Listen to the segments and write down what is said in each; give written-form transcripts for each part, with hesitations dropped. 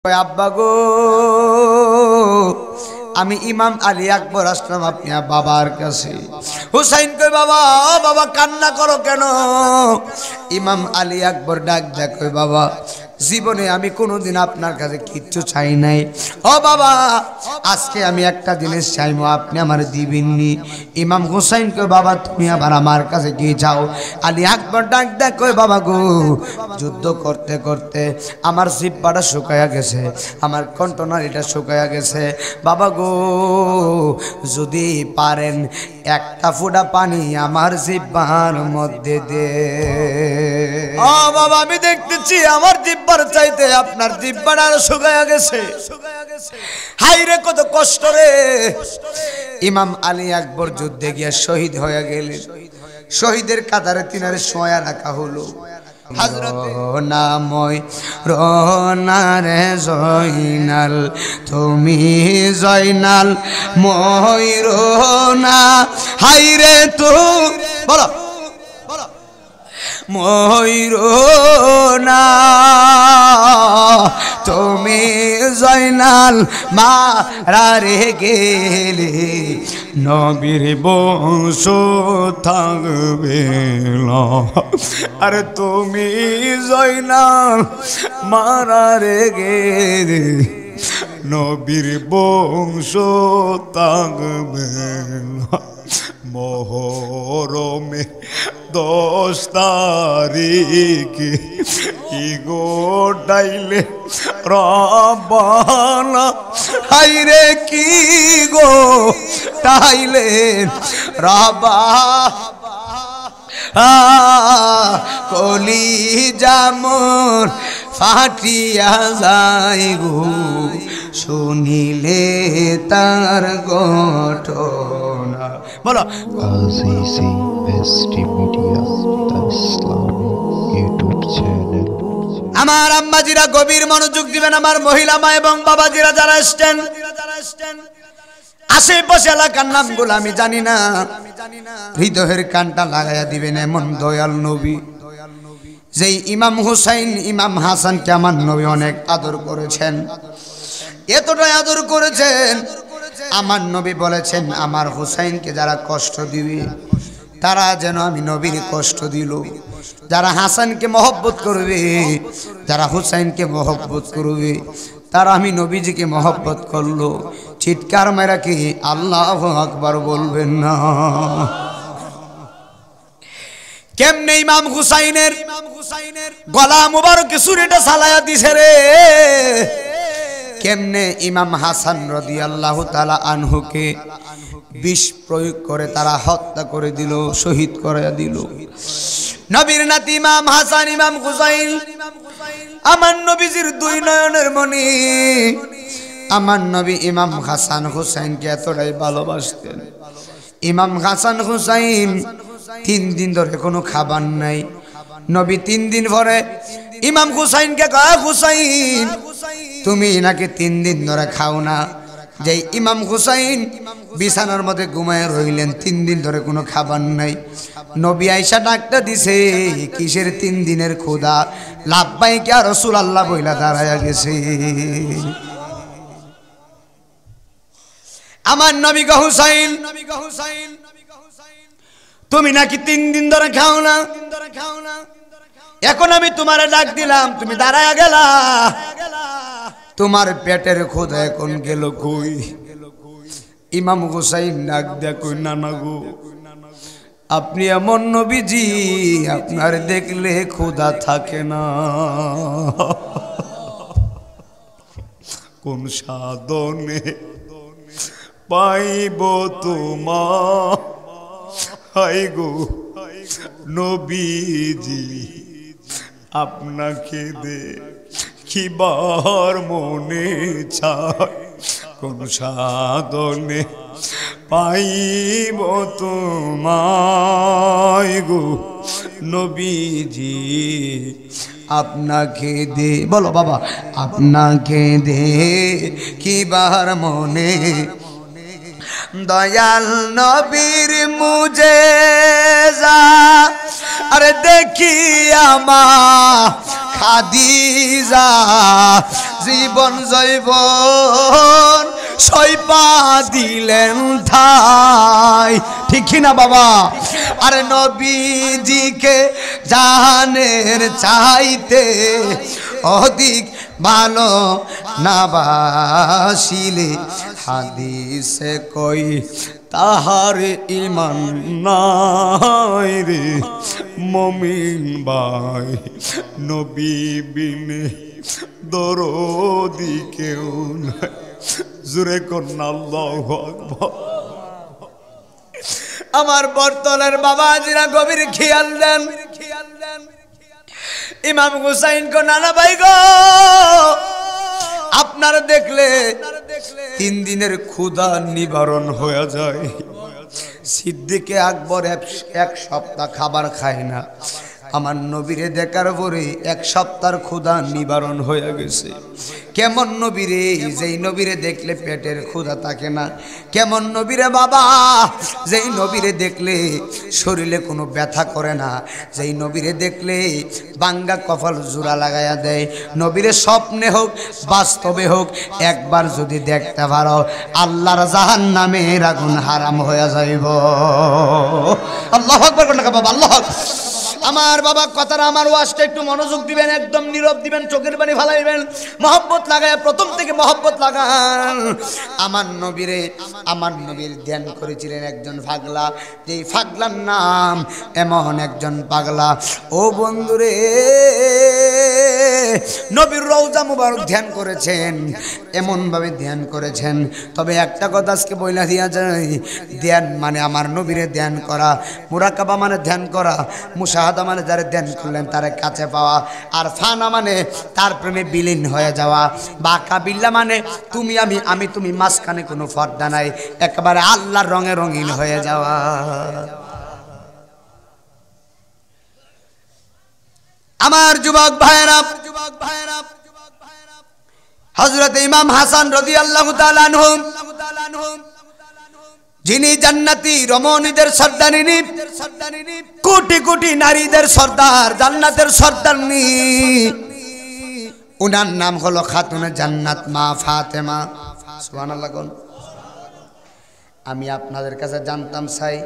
আব্বা গো, আমি ইমাম আলী আকবর আসলাম আপনার বাবার কাছে। হুসাইন কই বাবা, বাবা কান্না করো কেন? ইমাম আলী আকবর ডাক দেখ, কই বাবা জীবনে আমি কোনোদিন আপনার কাছে কিচ্ছু চাই নাই। ও বাবা, আজকে আমি একটা জিনিস চাইবো, আপনি আমার দিবেননি। ইমাম হুসাইন কই বাবা তুমি আবার আমার কাছে কি চাও? আলী আকবর ডাক দেখ, কই বাবা গো, যুদ্ধ করতে করতে আমার জিহ্বাটা শুকায়া গেছে, আমার কণ্ঠনালীটা শুকায়া গেছে। বাবা গো, যদি পারেন একটা ফোঁটা পানি আমার জিহ্বার মধ্যে দে। ও বাবা, আমি দেখতেছি আমার জিহ্বার চাইতে আপনার জিহ্বাটা আরো শুকায়া গেছে। হাই রে, কত কষ্ট রে। ইমাম আলী আকবর যুদ্ধে গিয়া শহীদ হয়ে গেলেন। শহীদের কাতারে তিনারে শোয়া রাখা হলো। রোনাময় রোনারে জয়নাল, তুমি জয়নাল মই রোনা। হাই রে তো বলো মই রোনা, তুমি জয়নাল মারারে গেলে নবীর বংশ থাকবে না। আরে তুমি জয়নাল মারারে গেলে নবীর বংশ থাকবে না। মোহরমে 10 তারিখে ইগো ডাইলে রবানা। হাইরে কি গো ডাইলে রবা, কলি জামর ফাটিয়া যায় গো শুনিলে তার ঘটনা। বলো Azizi বেস্টি media the Islamic YouTube channel. আমার আম্মাজিরা গভীর মনোযোগ দিবেন, আমার মহিলা মা এবং বাবাজিরা যারা আসছেন, আশেপাশে এলাকার নামগুলো আমি জানি না, হৃদয়ের কানটা লাগাইয়া দিবেন। এমন দয়াল নবী, যেই ইমাম হুসাইন ইমাম হাসানকে আমার নবী অনেক আদর করেছেন, এতটাই আদর করেছেন আমার নবী বলেছেন আমার হুসাইনকে যারা কষ্ট দিবে তারা যেন আমি নবীর কষ্ট দিল। যারা হাসানকে মহব্বত করবে, যারা হুসাইনকে মহব্বত করবে, তারা আমি নবীজিকে মহব্বত করলো। চিৎকার মেরা কি আল্লাহু আকবার বলবেন না? কেমনে ইমাম হুসাইনের গলা মুবারকে ছুরিটা চালায়া দিছে রে। কেমনে ইমাম হাসান রাদিয়াল্লাহু তাআলা আনহুকে বিষ প্রয়োগ করে তারা হত্যা করে দিল, শহীদ করে দিল। নবীর নাতি ইমাম হাসান ইমাম হুসাইন আমার নবীজির দুই নয়নের মণি। আমার নবী ইমাম হাসান হুসাইনকে এতটাই ভালোবাসতেন। ইমাম হাসান হুসাইন 3 দিন ধরে কোনো খাবার নাই। নবী 3 দিন পরে ইমাম হুসাইনকে কয়, হুসাইন তুমি নাকি 3 দিন ধরে খাও না। যে ইমাম হুসাইন বিছানার মধ্যে ঘুমায় রইলেন, 3 দিন ধরে কোনো খাবার নাই। নবী আয়েশা ডাকটা দিছে, কিসের 3 দিনের ক্ষুধা? লাব্বাইক ইয়া রাসূলুল্লাহ বইলা দাঁড়ায়া গেছে। আমার নবী গো হুসাইন, তুমি নাকি 3 দিন ধরে খাও না। এখন আমি তোমারে ডাক দিলাম, তুমি দাঁড়ায়া গেলা, তোমার পেটের ক্ষুধা এখন গেল কই? ইমাম হুসাইন ডাক দেয়া কই, না না গো, আপনি এমন নবীজি আপনার দেখলে ক্ষুধা থাকে না। কোন সাধনে পাইব তোমার, হাই গো নবীজি আপনাকে দেখিবার মনে চায়। কোন সাধনে পাইব তোমায় গো নবীজি আপনাকে দে। বলো বাবা, আপনাকে দেখিবার মনে। দয়াল নবীর মুজেজা আরে দেখি আমা খাদিজা জীবন জৈবন সইপা দিলেন ঠাই, ঠিক না বাবা? আরে নবীজিকে জাহানের চাইতে অধিক ভালো না বাসিলে হাদিসে কই তাহার ঈমান নাই রে মুমিন ভাই, নবী বিনে দরদি কেউ নাই। জোরে কন্যা আল্লাহু আকবার। আমার বর্তলের বাবাজিরা গভীর খেয়াল দেন। ইমাম হুসাইন কো নানা ভাই গো, আপনার দেখলে 3 দিনের ক্ষুধা নিবারণ হয়ে যায়। সিদ্দিকে আকবর 1 সপ্তাহ খাবার খায় না, আমার নবীরে দেখার পরে 1 সপ্তাহের ক্ষুধা নিবারণ হয়ে গেছে। কেমন নবীরে? যেই নবীরে দেখলে পেটের ক্ষুধা থাকে না। কেমন নবীরে বাবা? যেই নবীরে দেখলে শরীরে কোনো ব্যথা করে না, যেই নবীরে দেখলে বাঙ্গা কপাল জোড়া লাগাইয়া দেয়। নবীরে স্বপ্নে হোক বাস্তবে হোক একবার যদি দেখতে পারো, আল্লাহর জাহান্নামের আগুন হারাম হয়ে যাইব। আল্লাহু আকবার কোন বাবা, আল্লাহ। আমার বাবা কথাটা, আমার ওয়াজটা একটু মনোযোগ দিবেন, একদম নীরব দিবেন, চোখের পানি ফালাইবেন, মহব্বত লাগায় প্রথম থেকে মহব্বত লাগান। আমার নবীর ধ্যান করেছিলেন একজন পাগলা, যেই পাগলার নাম এমন একজন পাগলা। ও বন্ধুরে, নবীর রওজা মুবারক ধ্যান করেছেন, এমন ভাবে ধ্যান করেছেন। তবে একটা কথা আজকে বইলা দিয়া যায়, ধ্যান মানে আমার নবীরে ধ্যান করা, মুরাকাবা মানে ধ্যান করা, মুশাহাদা মানে যারা ধ্যান করলেন তার কাছে পাওয়া, আর ফানা মানে তার প্রেমে বিলীন হয়ে যাওয়া, বা কাবিল্লা মানে তুমি আমি তুমি, মাঝখানে কোনো পর্দা নাই, একেবারে আল্লাহর রঙে রঙিন হয়ে যাওয়া। আমার যুবক ভাইরা, হযরত ইমাম হাসান রাদিয়াল্লাহু তাআলা আনহু, যিনি জান্নাতি রমণীদের সর্দারিনী, কোটি কোটি নারীদের সর্দার, জান্নাতের সর্দারনী, উনার নাম হলো খাতুনে জান্নাত মা ফাতেমা। সুবহানাল্লাহ। আমি আপনাদের কাছে জানতাম চাই,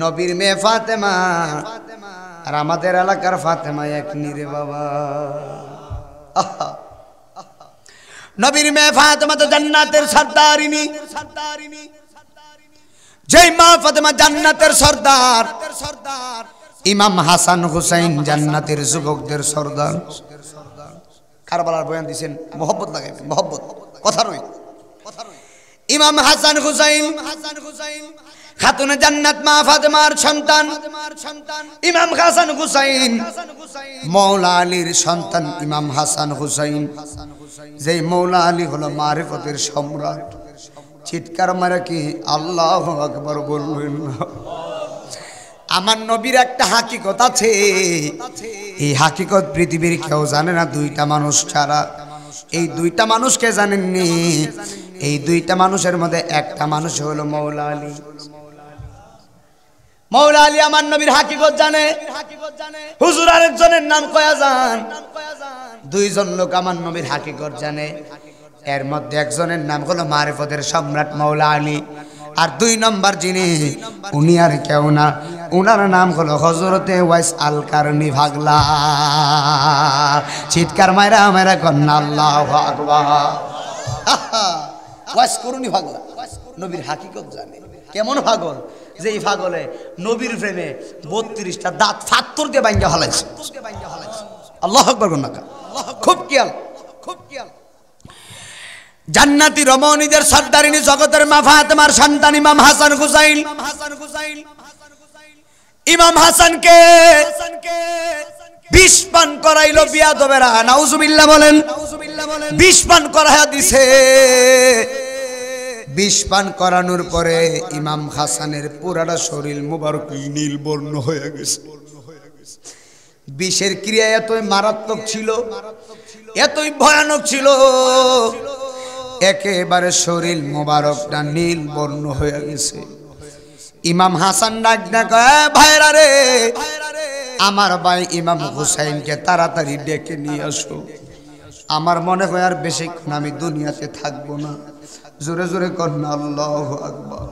নবীর মেয়ে ফাতেমা আর আমাদের এলাকার ফাতেমা এক নিরে বাবা। নবীর মেয়ে ফাতেমা তো জান্নাতের সর্দারিনী। যেই মা ফাতেমা জান্নাতের সর্দার, ইমাম হাসান হুসাইন জান্নাতের যুবকদের সর্দার। কারবালার বয়ান দিয়েছেন, মহব্বত লাগাইবেন, মহব্বত, কথা নয়। ইমাম হাসান হুসাইন খাতুনে জান্নাত মা ফাতেমার সন্তান। ইমাম হাসান হুসাইন মৌলা আলীর সন্তান। ইমাম হাসান হুসাইন, যেই মৌলা আলী হলো মারিফতের সম্রাট। চিৎকার মারা কি আল্লাহু আকবার বলবেন? আমার নবীর একটা হাকিকত আছে, এই হাকিকত পৃথিবীর কেউ জানে না, 2টা মানুষ ছাড়া। এই 2টা মানুষকে জানেননি। এই 2টা মানুষের মধ্যে একটা মানুষ হলো মৌলা আলী। মৌলা আলী আমার নবীর হাকিকত জানে। হুজুর আরেকজনের নাম কয়া যান। 2 জন লোক আমার নবীর হাকিকত জানে। এর মধ্যে একজনের নাম হলো মারিফতের সম্রাট মৌলা আলী, আর 2 নম্বর যিনি, উনি আর কেউ না, উনার নাম হলো হযরতে ওয়াইস আল কারনি ভাগলা। চিৎকার মাইরা মাইরা কন্না আল্লাহু আকবার। ওয়াইস করুনি ভাগলা নবীর হাকিকত জানে। কেমন পাগল? যে এই পাগলে নবীর প্রেমে 32টা দাঁত ফাত্তর দিয়ে ভাঙ্গা ফেলাইছে। আল্লাহু আকবার কন্না। খুব খেয়াল, খুব খেয়াল। জান্নাতি রমণীদের সর্দারিনী, জগতের মা ফাতেমার সন্তান ইমাম হাসান হুসাইন। ইমাম হাসানকে বিষ পান করাইলো বিয়াদবেরা, নাউজুবিল্লাহ বলেন। বিষ পান করাইয়া দিছে। বিষ পান করানোর পরে ইমাম হাসানের পুরাটা শরীর মুবারক নীল বর্ণ হয়ে গেছে। বিষের ক্রিয়া এতই মারাত্মক ছিল, এতই ভয়ানক ছিল, একেবারে শরীর মোবারকটা নীল বর্ণ হয়ে গেছে। ইমাম হাসান ডাক ডাক, ভাইরা রে, আমার ভাই ইমাম হুসাইনকে তাড়াতাড়ি ডেকে নিয়ে আসো। আমার মনে হয় আর বেশিক্ষণ আমি দুনিয়াতে থাকবো না। জোরে জোরে কন্যা আল্লাহু আকবার।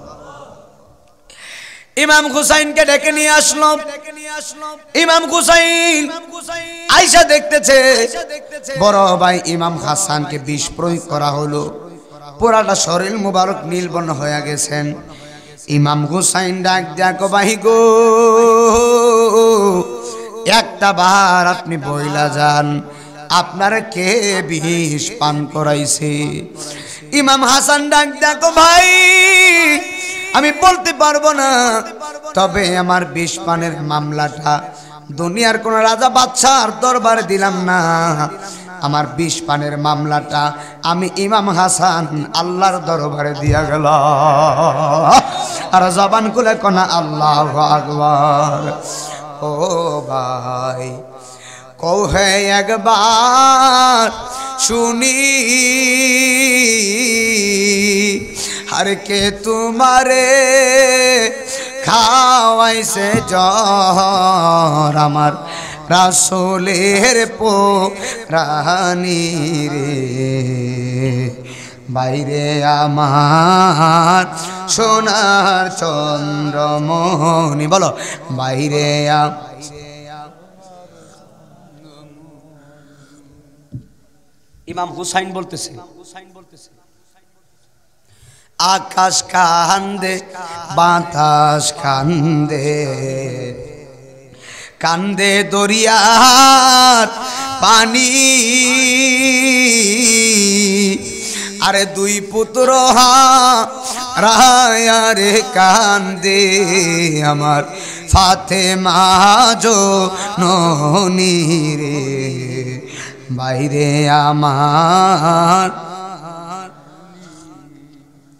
ইমাম হুসাইনকে ডেকে নিয়ে আসলো। ইমাম হুসাইন আয়েশা দেখতেছে বড় ভাই ইমাম হাসানকে বিষ প্রয়োগ করা হলো, পুরাটা শরীর মুবারক নীলবর্ণ হয়ে গেছেন। ইমাম হুসাইন ডাক দেখো ভাই গো, একটা বার আপনি বইলা যান, আপনার কে বিষ পান করাইছে? ইমাম হাসান ডাক দেখো ভাই, আমি বলতে পারবো না, তবে আমার বিষ পানের মামলাটা দুনিয়ার কোন রাজা বাদশার দরবারে দিলাম না, আমার বিষ পানের মামলাটা আমি ইমাম হাসান আল্লাহর দরবারে দিয়া গেল। আর জবান খুলে কোনা আল্লাহু আকবার। ও ভাই কও হে একবার শুনি, हर के तुम्हारे खावाइसे जहर आमार रासूलेर पुरानी रे বাইরে আমার সোনার চন্দ্রমণি বলো বাইরে ইমাম হুসাইন বলতেছে आकाश कांदे बातास कांदे कांदे दरियार पानी अरे दुई पुत्र राया रे कांदे आमार फातेमा जो ननी रे बाहिरे आमार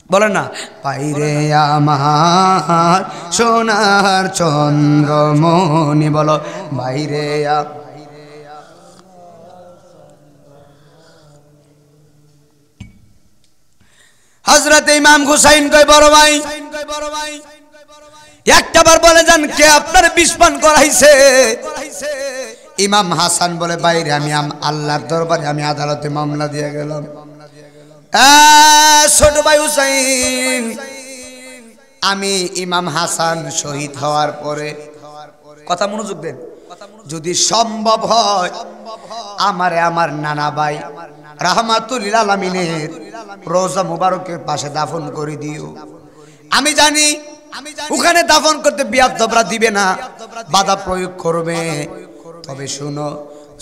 बोलो ना বাইরে আমার সোনার চন্দ্রমণি बोलो বাইরে হযরত ইমাম হুসাইন কই বড় ভাই একটা বার বলে যান কে আপনার বিষ পান করাইছে? ইমাম হাসান বলে বাইরে আমি আল্লাহর দরবারে আমি আদালতে মামলা দিয়ে গেলাম। ছোট ভাই হুসাইন আমি ইমাম হাসান শহীদ হওয়ার পরে কথা মনোযোগ দেন, যদি সম্ভব হয় আমারে আমার নানা ভাই রাহমাতুল লিল আলামিনের রওজা মুবারকের পাশে দাফন করে দিও। আমি জানি ওখানে দাফন করতে বিয়াদবরা দিবে না, বাধা প্রয়োগ করবে। তবে শুনো,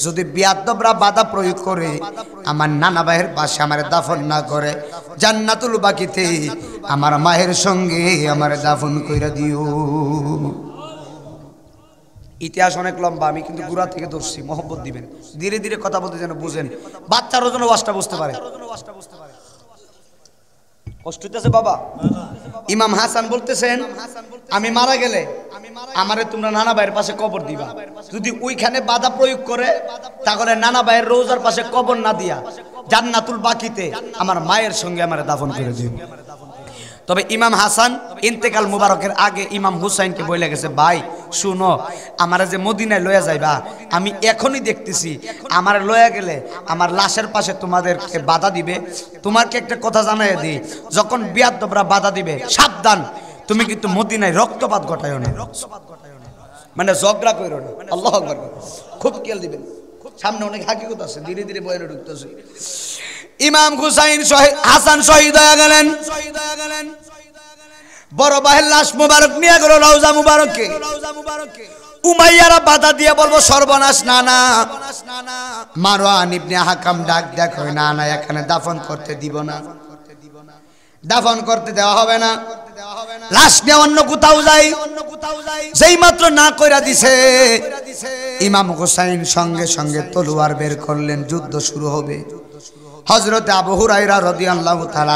যদি বিয়াদবরা বাধা প্রয়োগ করে আমার নানা ভাইয়ের পাশে আমার দাফন না করে জান্নাতুল বাকিতে আমার মায়ের সঙ্গে আমার দাফন কইরা দিও। ইতিহাস অনেক লম্বা, আমি কিন্তু গুড়া থেকে ধরছি, মহব্বত দিবেন, ধীরে ধীরে কথা বলতে যেন বুঝেন, বাচ্চারও যেন ওয়াজটা বুঝতে পারে। কষ্ট হইতেছে বাবা? ইমাম হাসান বলতেছেন আমি মারা গেলে আমারে তোমরা নানা ভাইয়ের পাশে কবর দিবা। যদি ওইখানে বাধা প্রয়োগ করে তাহলে নানা ভাইয়ের রওজার পাশে কবর না দিয়া জান্নাতুল বাকিতে আমার মায়ের সঙ্গে আমারে দাফন করে দিও। তবে ইমাম হাসান ইন্তেকাল মুবারকের আগে ইমাম হুসাইনকে বলে গেছে, ভাই শুনো, আমারে যে মদিনায় লয়া যাইবা আমি এখনই দেখতেছি, আমারে লয়া গেলে আমার লাশের পাশে তোমাদেরকে বাধা দিবে। তোমাকে একটা কথা জানাই দিই, যখন বিয়াদবরা বাধা দিবে সাবধান, তুমি কিন্তু মদিনায় রক্তপাত ঘটায়ো না, মানে ঝগড়া কইরো না। আল্লাহু আকবার, খুব খেয়াল দিবেন, সামনে অনেক হাকিকত আছে, ধীরে ধীরে বয়ানে ঢুকতেছে। ইমাম হুসাইন হাসান শহীদ হয়ে গেলেন, বড় ভাইয়ের লাশ মুবারক নিয়ে গেল রওজা মুবারকে। উমাইয়ারা বাধা দিয়ে বলবো সর্বনাশ, না না। মারওয়ান ইবনে হাকাম ডাক দেখো, না না এখানে দাফন করতে দিব না, দাফন করতে দেওয়া হবে না, লাশ নিয়ে অন্য কোথাও যাই। যেই মাত্র না কইরা দিছে ইমাম হুসাইন সঙ্গে সঙ্গে তলোয়ার বের করলেন, যুদ্ধ শুরু হবে। হযরত আবু হুরায়রা রাদিয়াল্লাহু তাআলা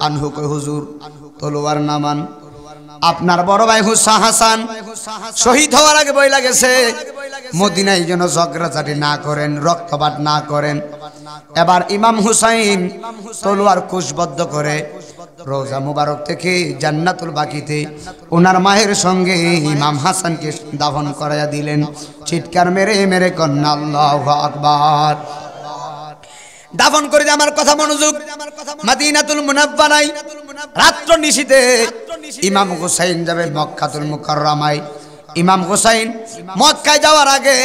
আনহু কই হুজুর তলোয়ার নামান। আপনার বড় ভাই হাসান শহীদ হওয়ার আগে বইলা গেছে মদিনায় যেন ঝগড়াঝাটি না করেন, রক্তপাত না করেন। এবার ইমাম হুসাইন তলোয়ার কুশবদ্ধ করে রওজা মুবারক থেকে জান্নাতুল বাকিতে ওনার মায়ের সঙ্গে ইমাম হাসানকে দাফন করাইয়া দিলেন। চিৎকার মেরে মেরে কন্যা আল্লাহু আকবার। দাফন করে যে আমার কথা মনোযোগ। মদিনাতুল মুনাওয়ারায় রাত্র নিশীতে ইমাম হুসাইন যাবে মক্কাতুল মুকাররমায়। ইমাম হুসাইন মক্কায় যাওয়ার আগে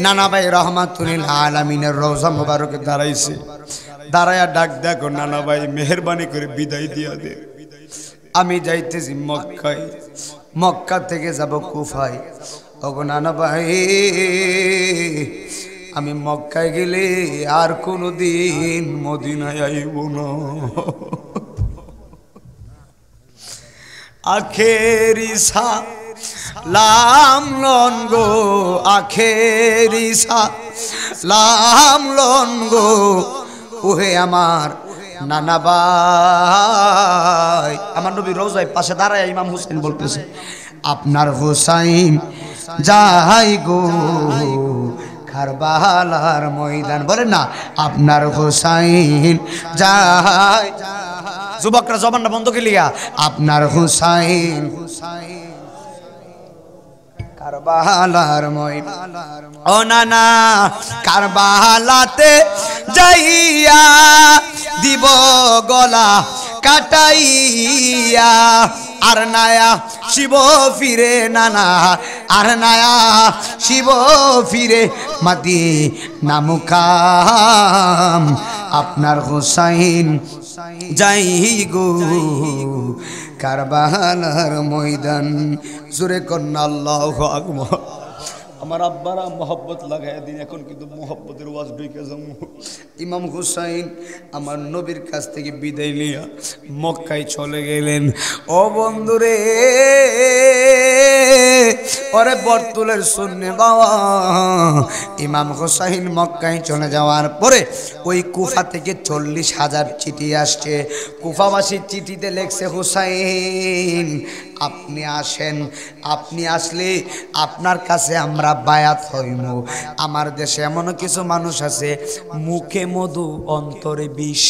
নানা ভাই রহমাতুল আলামিনের রওজা মুবারকে দাঁড়াইছে। দাঁড়ায়া ডাক দেখো নানা ভাই মেহেরবানি করে বিদায় দিয়া দে, আমি যাইতেছি মক্কায়, মক্কা থেকে যাব কুফায়। ওগো নানা ভাই আমি মক্কায় গেলে আর কোনোদিন মদিনায় আইব না। আখেরি সালাম লন গো, আখেরি সালাম লন গো ওহে আমার নানা ভাই। আমার নবী রওজায় পাশে দাঁড়ায় ইমাম হুসাইন বলতেছে আপনার হুসাইন যাই গো কারবালার ময়দান, বলেন না আপনার হুসাইন যাই। যুবকরা জবানটা বন্ধ করে লিয়া আপনার হুসাইন কারবালার ময়দান। ও নানা কারবালাতে যাইয়া দিব গলা কাটাইয়া, আর নায়া শিব ফিরে নানা, আর নায়া শিব ফিরে মদিনা মুকাম। আপনার হুসাইন যাই গো কারবালার ময়দান। জোরে কন্যা আল্লাহু আকবার। আমার আব্বারা মোহব্বত লাগাইয়া দিন, এখন কিন্তু মোহব্বতের ওয়াজ ঢুকে যাবো। ইমাম হুসাইন আমার নবীর কাছ থেকে বিদায় নিয়া মক্কায় চলে গেলেন। ও বন্ধুরে ওরে বর্তুলের শুননে বাবা, ইমাম হুসাইন মক্কায় চলে যাওয়ার পরে ওই কুফা থেকে 40,000 চিঠি আসছে। কুফাবাসী চিঠিতে লেখছে হুসাইন আপনি আসেন, আপনি আসলে আপনার কাছে আমরা বায়াত হইব। আমার দেশে এমন কিছু মানুষ আছে মুখে মধু অন্তরে বিষ।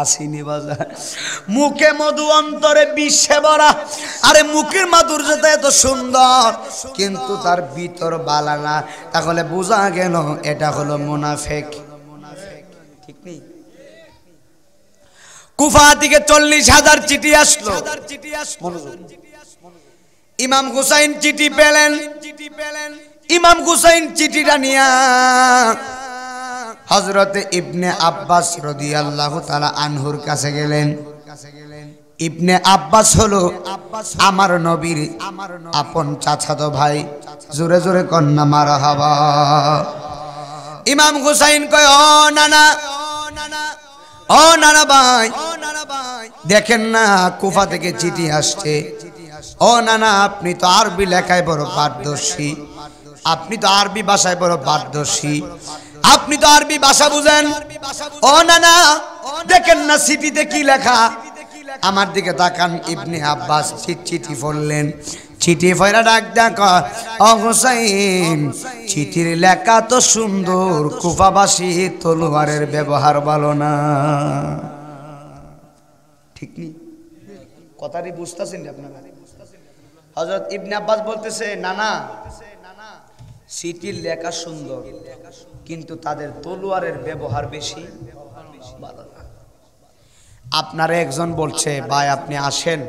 আসিনি বাজার মুখে মধু অন্তরে বিষে ভরা। আরে মুখের মাধুর্যতা এত সুন্দর কিন্তু তার ভিতর বালা না, তাহলে বোঝা গেল এটা হলো মুনাফিক। ঠিক নেই? কুফা থেকে 40,000 চিঠি আসলো। ইমাম হুসাইন চিঠি পেলেন। ইমাম হুসাইন চিঠিটা নিয়া হযরতে ইবনে আব্বাস রাদিয়াল্লাহু তাআলা আনহুর কাছে গেলেন। ইবনে আব্বাস হলো আমার নবীর আপন চাচাতো ভাই। জোরে জোরে কন্যা মারহাবা। ইমাম হুসাইন কয় ও নানা, ও নানা ভাই দেখেন না কুফা থেকে চিঠি আসছে। ও নানা আপনি তো আরবি লেখায় বড় পারদর্শী, আপনি তো আরবি ভাষায় বড় পারদর্শী, আপনি তো আরবি ভাষা বুঝেন। ও নানা দেখেন না চিঠিতে কি লেখা। আমার দিকে তাকান। ইবনে আব্বাস চিঠি পড়লেন। চিঠি পড়া ডাক দেখ ও হুসাইন চিঠির লেখা তো সুন্দর, কুফাবাসী তলোয়ারের ব্যবহার ভালো না। ঠিক নেই? কথাটি বুঝতেছেন আপনারা? হযরত ইবনে আব্বাস বলতেছে নানা চিঠির লেখা সুন্দর কিন্তু তাদের তলোয়ারের ব্যবহার বেশি ভালো না। আপনারা একজন বলছে ভাই আপনি আসেন,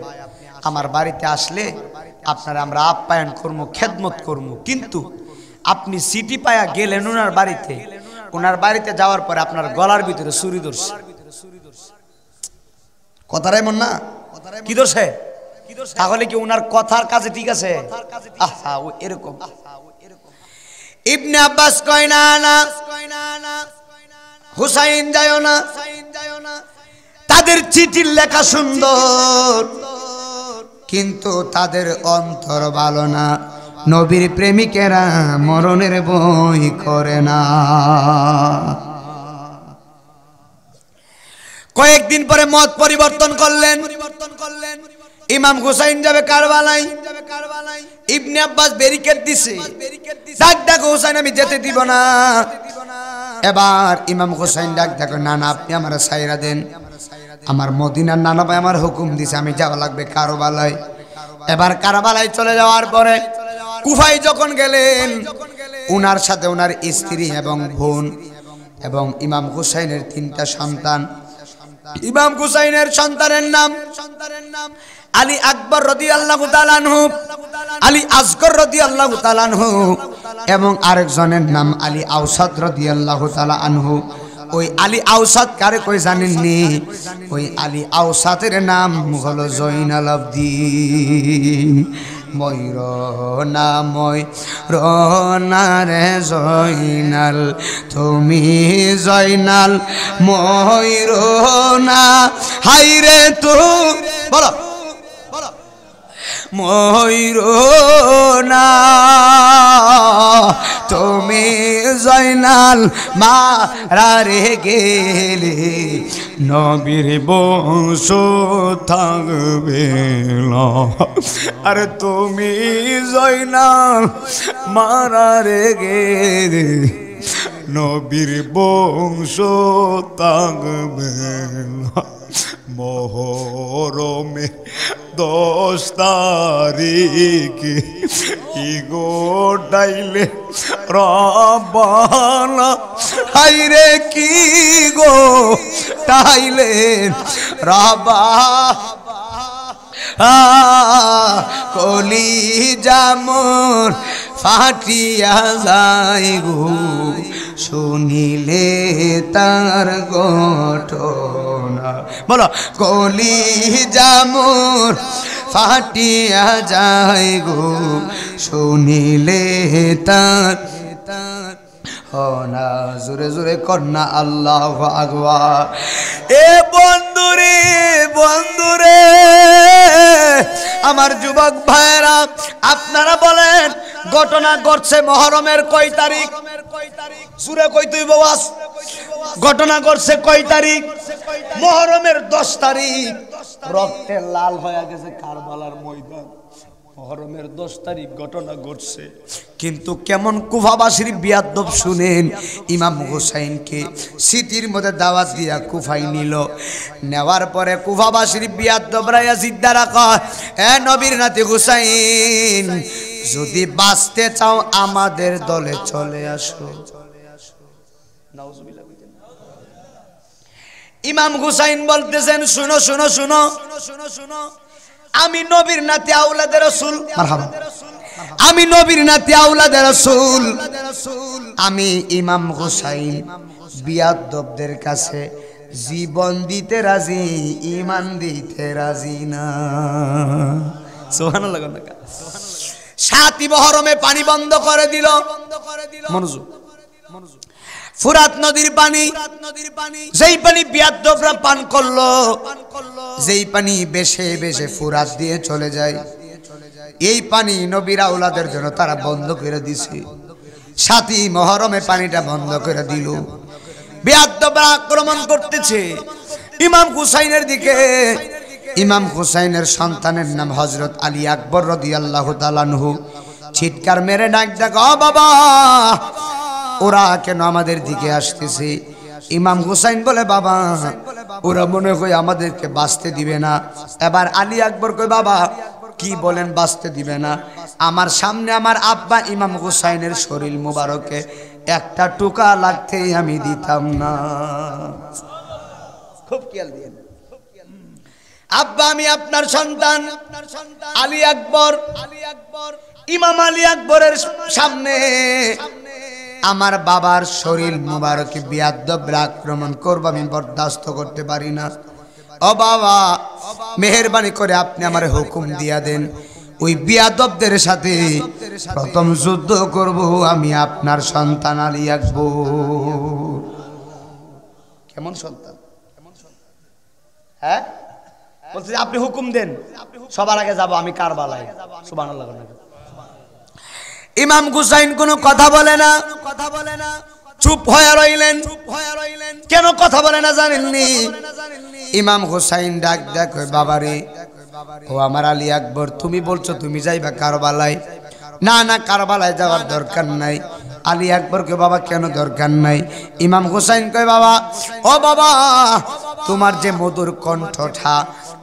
আমার বাড়িতে আসলে আপনারা আমরা আপ্যায়ন করবো, খেদমত করবো, কিন্তু আপনি চিঠি পায়া গেলেন ওনার বাড়িতে, ওনার বাড়িতে যাওয়ার পরে আপনার গলার ভিতরে ছুরি ধরছে। কথাটা এমন না? কি ধরছে? তাহলে কি ওনার কথার কাজে ঠিক আছে? আহা ও এরকম। ইবনে আব্বাস কয় না না হুসাইন যায়ও না, তাদের চিঠির লেখা সুন্দর কিন্তু তাদের অন্তর ভালো না। নবীর প্রেমিকেরা মরণের বই করে না। কয়েকদিন পরে মত পরিবর্তন করলেন। ইমাম হুসাইন যাবে কারবালায়। ইবনে আব্বাস ব্যারিকেড দিছে, ডাক দেখো হুসাইন আমি যেতে দিব না। এবার ইমাম হুসাইন ডাক দেখো না না আপনি আমার ছাইরা দেন, আমার মদিনার নানা ভাই আমার হুকুম দিছে আমি যাওয়া লাগবে কারবালায়। এবার কারবালায় চলে যাওয়ার পরে কুফায় যখন গেলেন, উনার সাথে উনার স্ত্রী এবং বোন এবং ইমাম হুসাইনের 3টা সন্তান। ইমাম হুসাইনের সন্তানের নাম আলী আকবর রাদিয়াল্লাহু তাআলা আনহু, আলী আসগর রাদিয়াল্লাহু তাআলা আনহু, এবং আরেকজনের নাম আলী আওসাদ রাদিয়াল্লাহু তাআলা আনহু। ওই আলী আওসাদ কারে কই জানেননি? ওই আলী আওসাদের নাম হলো জয়নাল আবদিন। ময়ূরনা ময়ূরনা রে জয়নাল, তুমি জয়নাল ময়ূরনা, হাইরে তো বলো ময়ূরনা, তুমি জয়নাল মারারে গেলে নবীর বংশ থাকবে না। আরে তুমি জয়নাল মারারে গেলে নবীর বংশ থাকবে না। মোহরমে 10 তারিখে ইগো ডাইলে রবানা, হাইরে কি গো তাইলে রাবা কলি জামর ফাটিয়া যায় গো, শুনিলে তার ঘটনা। বলো কলি জামর ফাটিয়া যায় গো, শুনিলে তার না। জোরে জোরে কন্যা আল্লাহু আকবার। এ বন্ধুরে বন্ধুরে আমার যুবক ভাইরা, আপনারা বলেন ঘটনা ঘটছে মহরমের কয় তারিখ? সুরে কই তুই বাবাস, ঘটনা ঘটছে কয় তারিখ? মহরমের 10 তারিখ। রক্তে লাল হয়ে গেছে কারবালার ময়দান। মহরমের 10 তারিখ ঘটনা ঘটছে। কিন্তু কেমন কুফাবাসীর বিয়াদব শুনেন, ইমাম হুসাইনকে সিটির মধ্যে দাওয়াত দিয়া কুফাই নিল। নেওয়ার পরে কুফাবাসীর বিয়াদবরা জিদ্দা রাখা, এ নবীর নাতি হুসাইন, যদি বাঁচতে চাও আমাদের দলে চলে আসো। ইমাম হুসাইন বলতেছেন, শুনো শুনো শুনো শুনো, আমি নবীর নাতি আওলাদে রাসূল, মারহাবা, আমি নবীর নাতি আওলাদে রাসূল, আমি ইমাম হুসাইন বিয়াদবদের কাছে জীবন দিতে রাজি, ঈমান দিতে রাজি না। সুবহানাল্লাহ। 7 মহরমে পানি বন্ধ করে দিল। মনোযোগ, ফুরাত নদীর পানি, যেই পানি বিয়াদবরা পান করলো, যেই পানি বেশে বেশে ফুরাত দিয়ে চলে যায়, এই পানি নবীর আওলাদের জন্য তারা বন্ধ করে দিছে। 7 মহরমে পানিটা বন্ধ করে দিল। বিয়াদবরা আক্রমণ করতেছে ইমাম হুসাইনের দিকে। ইমাম হুসাইনের সন্তানের নাম হযরত আলী আকবর রাদিয়াল্লাহু তাআলা আনহু। চিৎকার মেরে ডাক ডাক, ও বাবা, ওরা কেন আমাদের দিকে আসতেছে? ইমাম হুসাইন বলে, বাবা, ওরা মনে হয় আমাদেরকে বাঁচতে দিবে না। এবার আলী আকবর কই, বাবা কি বলেন বাঁচতে দিবে না? আমার সামনে আমার আব্বা ইমাম হুসাইনের শরীর মুবারকে একটা টুকা লাগতে আমি দিতাম না। খুব খেয়াল দিয়েন আব্বা, আমি আপনার সন্তান আলী আকবর, ইমাম আলী আকবরের সামনে আমার বাবার শরীর মুবারকে বিয়াদবরা আক্রমণ করবে, আমি বরদাস্ত করতে পারি না। ও বাবা, মেহেরবানি করে আপনি আমার হুকুম দিয়া দেন, ওই বিয়াদবদের সাথে প্রথম যুদ্ধ করব আমি, আপনার সন্তান আলী আকবর। কেমন সন্তান? হ্যাঁ, বলছে আপনি হুকুম দেন, সবার আগে যাব আমি কারবালায়। সুবহানাল্লাহ। ইমাম হুসাইন কোনো কথা বলে না, চুপ হয়ে রইলেন। কেন কথা বলে না জানেননি? ইমাম হুসাইন ডাক ডাক, বাবারে, ও আমার আলী আকবর, তুমি বলছো তুমি যাইবা কারবালায়। না না, কারবালায় যাওয়ার দরকার নাই। আলী আকবর কে, বাবা কেন দরকার নাই? ইমাম হুসাইন কয়, বাবা, ও বাবা, তোমার যে মধুর কণ্ঠটা,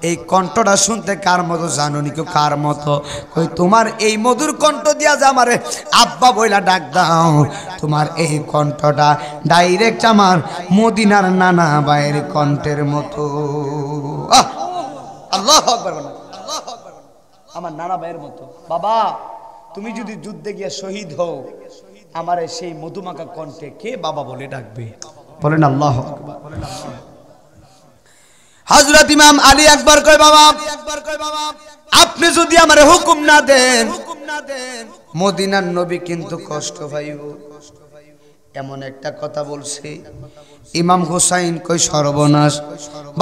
এই কণ্ঠটা শুনতে কার মতো জানো নি? কেউ কার মতো? কই তোমার এই মধুর কণ্ঠ দিয়া যে আমারে আব্বা বইলা ডাক দাও, তোমার এই কণ্ঠটা ডাইরেক্ট আমার মদিনার নানা ভাইয়ের কণ্ঠের মতো। আল্লাহু আকবার, আমার নানা ভাইয়ের মতো। বাবা তুমি যদি যুদ্ধে গিয়ে শহীদ হও, আমার সেই মধুমাখা কণ্ঠে কে বাবা বলে ডাকবে? বলেন আল্লাহু আকবার। হযরত ইমাম আলী আকবর কয় বাবা, আপনি যদি আমারে হুকুম না দেন, মদিনার নবী কিন্তু কষ্ট পাইব। এমন একটা কথা বলছে। ইমাম হুসাইন কই সর্বনাশ।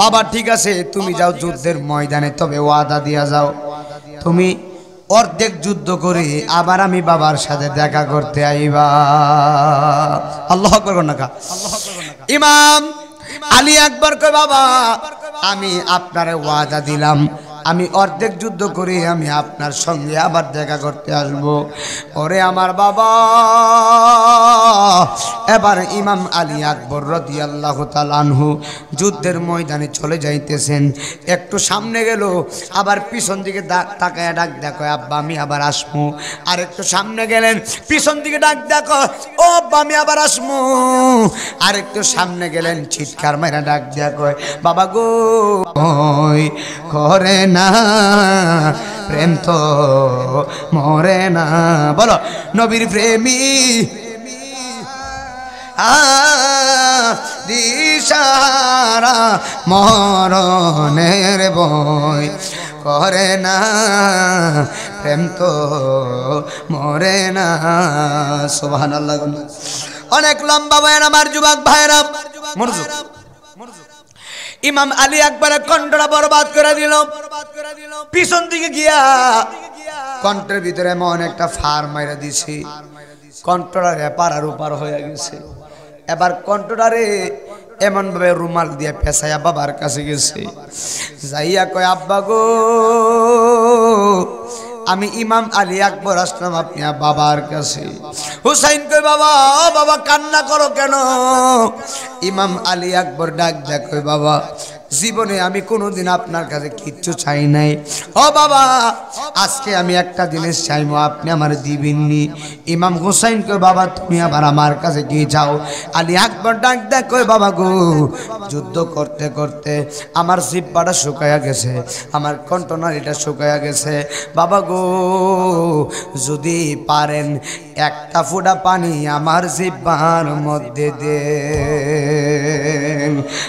বাবা ঠিক আছে, তুমি যাও যুদ্ধের ময়দানে, তবে ওয়াদা দিয়া যাও তুমি অর্ধেক যুদ্ধ করে আবার আমি বাবার সাথে দেখা করতে আইবা। আল্লাহু আকবার না কা? ইমাম আলী আকবর কয় বাবা, আমি আপনারে ওয়াদা দিলাম, আমি অর্ধেক যুদ্ধ করে আমি আপনার সঙ্গে আবার দেখা করতে আসব। ওরে আমার বাবা, এবার ইমাম আলী আকবর রাদিয়াল্লাহু তাআলা আনহু যুদ্ধের ময়দানে চলে যাইতেছেন। একটু সামনে গেল, আবার পিছন দিকে তাকায় ডাক দেখো, আব্বা আমি আবার আসমু। আর একটু সামনে গেলেন, পিছন দিকে ডাক দেখো, ও আব্বা আমি আবার আসমু। আর একটু সামনে গেলেন, চিৎকার মাইরা ডাক দেখো, বাবা গো করে না প্রেম তো মরে না। বলো নবীর প্রেমী দিশারা মরণের বই করে না প্রেম তো মরে না। সুবহানাল্লাহ। অনেক লম্বা বয়ান আমার যুবক ভাইরা, মনোযোগ। ইমাম আলী আকবরের কণ্ঠটা বরবাদ করে দিল। পিছন দিকে গিয়া কণ্ঠের ভিতরে এমন একটা ফার মাইরা দিছে, কণ্ঠটা পাড়ার উপার হয়ে গেছে। এবার কণ্ঠটারে এমন ভাবে রুমাল দিয়ে পেঁচাইয়া বাবার কাছে গেছে, যাইয়া কয় আব্বা গো, আমি ইমাম আলী আকবর আসলাম আপনার বাবার কাছে। হুসাইন কই বাবা, বাবা কান্না করো কেন? ইমাম আলী আকবর ডাক দেখ, কই বাবা জীবনে আমি কোনোদিন আপনার কাছে কিচ্ছু চাই নাই। ও বাবা আজকে আমি একটা জিনিস চাইবো, আপনি আমার দিবেননি। ইমাম হুসাইন কই বাবা তুমি আবার আমার কাছে কি চাও? আলী আকবর ডাক দেখ, কই বাবা গো, যুদ্ধ করতে করতে আমার জিহ্বাটা শুকায়া গেছে, আমার কণ্ঠনালীটা শুকায়া গেছে। বাবা গো যদি পারেন একটা ফোঁটা পানি আমার জিহ্বার মধ্যে দেন।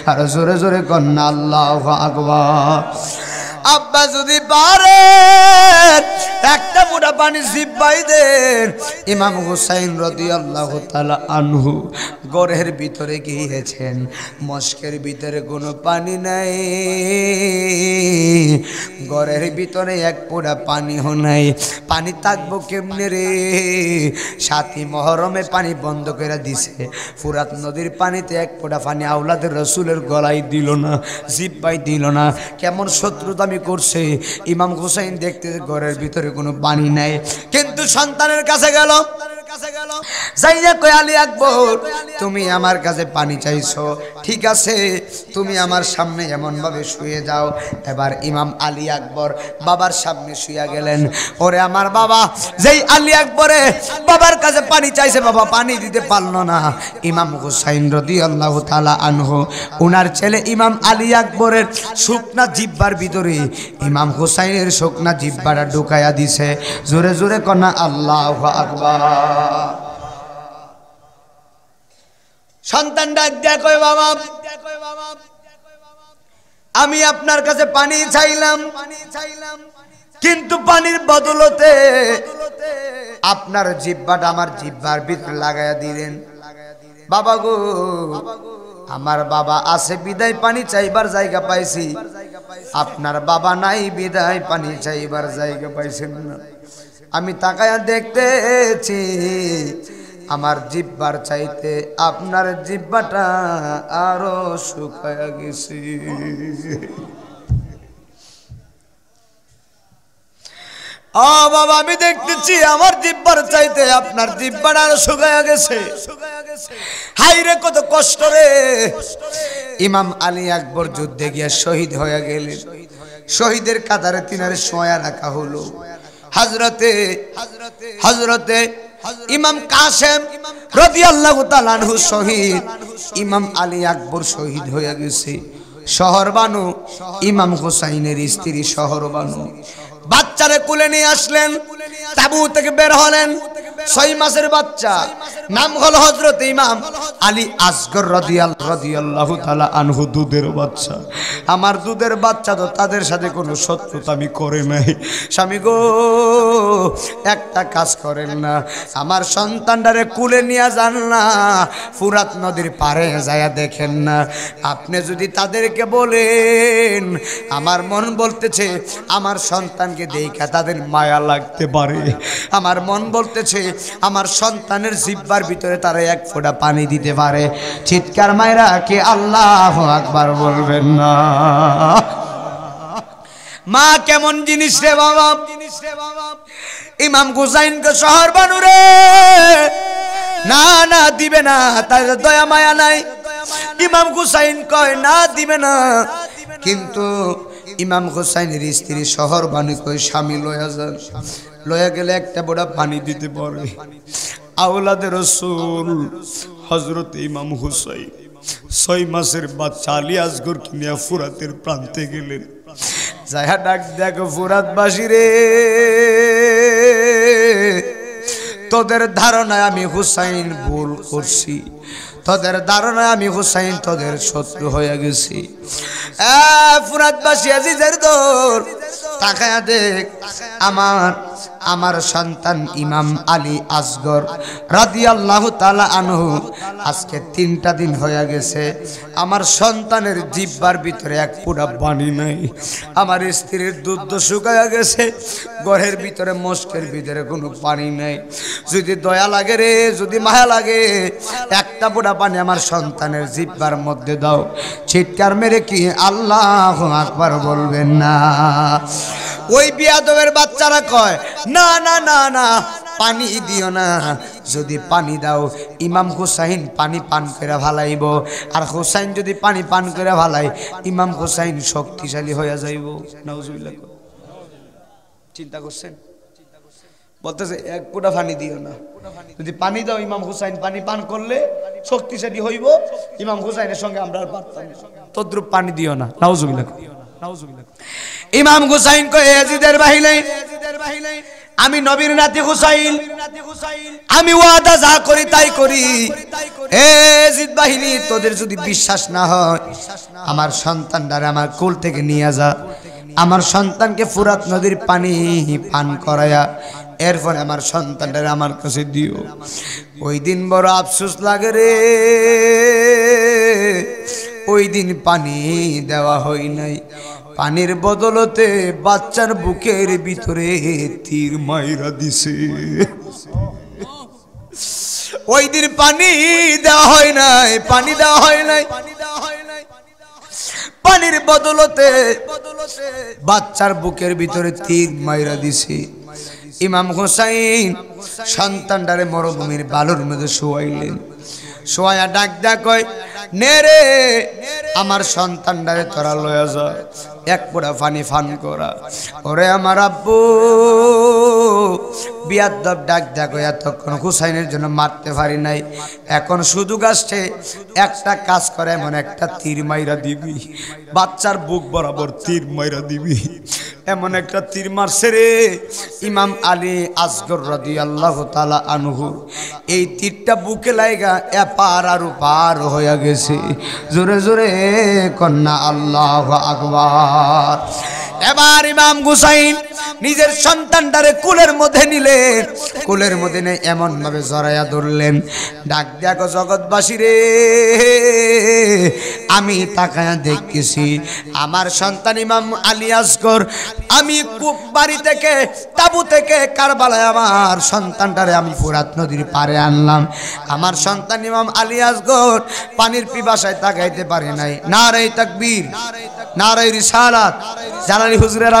আর জোরে জোরে কন্যা আল্লাহু আকবার। আব্বা যদি পারেন একটা ফোঁটা পানি জিহ্বাই দেন। ইমাম হুসাইন রাদিয়াল্লাহু তাআলা আনহু ঘরের ভিতরে গিয়েছেন, মস্কের ভিতরে কোনো পানি নাই, ঘরের ভিতরে এক ফোঁটা পানিও নাই। পানি থাকবো কেমনে রে? 7ই মুহররমে পানি বন্ধ করে দিছে। ফুরাত নদীর পানিতে এক ফোঁটা পানি আওলাদের রাসূলের গলায় দিল না, জিহ্বায় দিল না। কেমন শত্রুতা আমি করছে। ইমাম হুসাইন দেখতে ঘরের ভিতরে কোনো পানি নাই, কিন্তু সন্তানের কাছে গেল, যাইয়া কই আলী আকবর তুমি আমার কাছে পানি চাইছো, ঠিক আছে তুমি আমার সামনে এমন ভাবে শুয়ে যাও। এবার ইমাম আলী আকবর বাবার সামনে শুয়ে গেলেন। ওরে আমার বাবা, যেই আলী আকবরে বাবার কাছে পানি চাইছে, বাবা পানি দিতে পারলো না। ইমাম হুসাইন রাদিয়াল্লাহু তাআলা আনহু ওনার ছেলে ইমাম আলী আকবরের শুকনা জিহ্বার ভিতরে ইমাম হুসাইনের শুকনা জিহ্বাটা ঢুকাইয়া দিছে। জোরে জোরে কন্যা আল্লাহু আকবার। সন্তান ডাক দেয়া কয় বাবা আমি আপনার কাছে পানি চাইলাম, কিন্তু পানির বদলতে আপনার জিহ্বাটা আমার জিহ্বার ভিতরে লাগাইয়া দিলেন। বাবা গো আমার বাবা আছে বিদায় পানি চাইবার জায়গা পাইছি, আপনার বাবা নাই বিদায় পানি চাইবার জায়গা পাইছেন না। আমি তাকায়া দেখতেছি আমার জিহ্বার চাইতে আপনার জিহ্বাটা আরো শুকায়া গেছে। ও বাবা আমি দেখতেছি আমার জিহ্বার চাইতে আপনার জিহ্বাটা আরো শুকায়া গেছে। হাই রে কত কষ্ট রে। ইমাম আলী আকবর যুদ্ধে গিয়ে শহীদ হয়ে গেলেন। শহীদের কাতারে তিনারে শোয়া রাখা হলো। হযরতে ইমাম কাসেম রাদিয়াল্লাহু তাআলা আনহু শহীদ, ইমাম আলী আকবর শহীদ হয়ে গেছে। শহরবানু ইমাম হুসাইনের স্ত্রী শহরবানু বাচ্চারে কোলে নিয়ে আসলেন, তাবু থেকে বের হলেন। 6 মাসের বাচ্চা, নাম হলো হযরত ইমাম আলী আসগর রাদিয়াল্লাহু তাআলা আনহু। দুধের বাচ্চা, আমার দুধের বাচ্চা তো তাদের সাথে কোনো শত্রুতা আমি করে নাই। স্বামী গো একটা কাজ করেন না, আমার সন্তানটারে কুলে নিয়ে যান না, ফুরাত নদীর পারে যায় দেখেন না। আপনি যদি তাদেরকে বলেন, আমার মন বলতেছে আমার সন্তানকে দেখা তাদের মায়া লাগতে পারে, আমার মন বলতেছে আমার সন্তানের জিহ্বার ভিতরে তারা এক ফোঁটা পানি দিতে পারে। চিৎকার মায়েরা কে আল্লাহু আকবার বলবেন না? মা কেমন জিনিস রে বাবা। ইমাম হুসাইনকে শহর বানুরে না না দিবে না, তার দয়া মায়া নাই। ইমাম হুসাইন কয় না দিবে না, কিন্তু ইমাম হুসাইনের স্ত্রী শহর বানু কয় স্বামী লয়া যান, লয়া গেলে একটা বড় পানি দিতে পারে। আওলাদে রাসূল হযরত ইমাম হুসাইন 6 মাসের বাচ্চা আলী আসগর কিনিয়া ফুরাতের প্রান্তে গেলেন। যায়া ডাক দেখো ফুরাতবাসী রে, তোদের ধারণায় আমি হুসাইন ভুল করছি, তোদের ধারণায় আমি হুসাইন তোদের শত্রু হয়ে গেছি। ফুরাতবাসী আজিজের দোর তাকায়া দেখ, আমার সন্তান ইমাম আলী আসগর রাদিয়াল্লাহু তাআলা আনহু আজকে 3টা দিন হয়ে গেছে, আমার সন্তানের জিহ্বার ভিতরে এক ফোঁটা পানি নাই। আমার স্ত্রীর দুধ শুকায়া গেছে, ঘরের ভিতরে মস্কের ভিতরে কোনো পানি নাই। যদি দয়া লাগে রে, যদি মায়া লাগে, একটা ফোঁটা পানি আমার সন্তানের জিহ্বার মধ্যে দাও। চিৎকার মেরে কি আল্লাহু আকবার বলবেন না? ওই বিয়াদবের বাচ্চারা কয় না না না না পানি দিও না, যদি পানি দাও ইমাম হুসাইন পানি পান করে ভালাইব, আর হুসাইন যদি পানি পান করে ভালাই ইমাম হুসাইন শক্তিশালী হয়ে যাইব। নাউজুবিল্লাহ। চিন্তা করছেন? বলতেছে এক ফোঁটা পানি দিও না, যদি পানি দাও ইমাম হুসাইন পানি পান করলে শক্তিশালী হইব, ইমাম হুসাইনের সঙ্গে আমরা আর পারতাম না, তদ্রুপ পানি দিও না। নাউজুবিল্লাহ। ইমাম হুসাইন কয় ইয়াজিদের বাহিনী, আমি নবীর নাতি হুসাইন, আমি ওয়াদা যা করি তাই করি। ইয়াজিদ বাহিনী তোদের যদি বিশ্বাস না হয়, আমার সন্তানটারে আমার কোল থেকে নিয়ে যা, আমার সন্তানকে ফুরাত নদীর পানি পান করায়া এরপরে আমার সন্তানটারে আমার কাছে দিও। ওই দিন বড় আফসোস লাগে রে, ওই দিন পানি দেওয়া হয় নাই, পানির বদলতে বাচ্চার বুকের ভিতরে তীর মাইরা দিছে। ওই দিন পানি দেওয়া হয় নাই, পানি দেওয়া হয় নাই, পানির বদলতে বাচ্চার বুকের ভিতরে তীর মাইরা দিছে। ইমাম হুসাইন সন্তানটারে মরুভূমির বালুর মধ্যে শোয়াইলেন, শোয়া ডাক ডাক কয় নে রে আমার সন্তানটারে তোরা লয়া যা, এক ফোঁটা পানি পান করা। ওরে আমার আব্বু বিয়াদব ডাক ডাক এতক্ষণ হুসাইনের জন্য মারতে পারি নাই, এখন শুধু গাছতে একটা কাজ করে এমন একটা তীর মাইরা দিবি, বাচ্চার বুক বরাবর তীর মাইরা দিবি। এমন একটা তীর মারছে রে ইমাম আলী আসগর রাদিয়াল্লাহু তাআলা আনহু, এই তীরটা বুকে লাগা এপার আর ওপার হয়ে গেছে। জোরে জোরে কন্যা আল্লাহু আকবার। এবার ইমাম হুসাইন নিজের সন্তানটারে কুলের মধ্যে নিলেন, কুলের মধ্যে নেই এমন ভাবে জড়াইয়া ধরলেন, ডাক দেখো জগৎবাসী রে, আমি তাকায়া দেখতেছি আমার সন্তান ইমাম আলী আসগর, আমি বাড়ি থেকে তাবু থেকে কারবালায় আমার সন্তানটারে আমি ফুরাত নদীর পারে আনলাম, আমার সন্তান ইমাম আলী আসগর পানির পিপাসায় তাকাইতে পারে নাই। নারে তাকবীর, নারে রিসালাত, জালালি হুজুরের